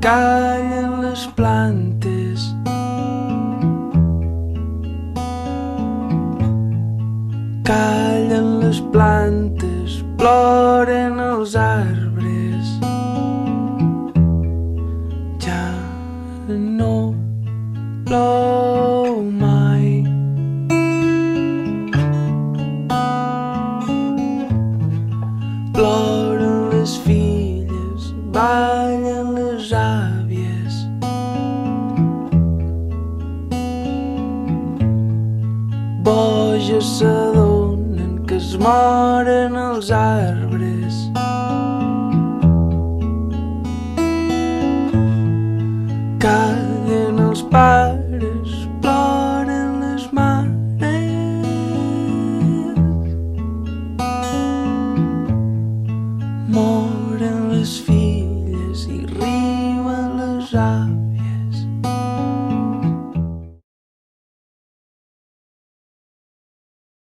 callen les plantes, callen les plantes, ploren els arbres. Ja no plou mai. Ploren les filles, ballen les àvies. Boges s'adonen que es moren els arbres. Callen els pares, ploren les mares. Moren les filles i riuen les aves.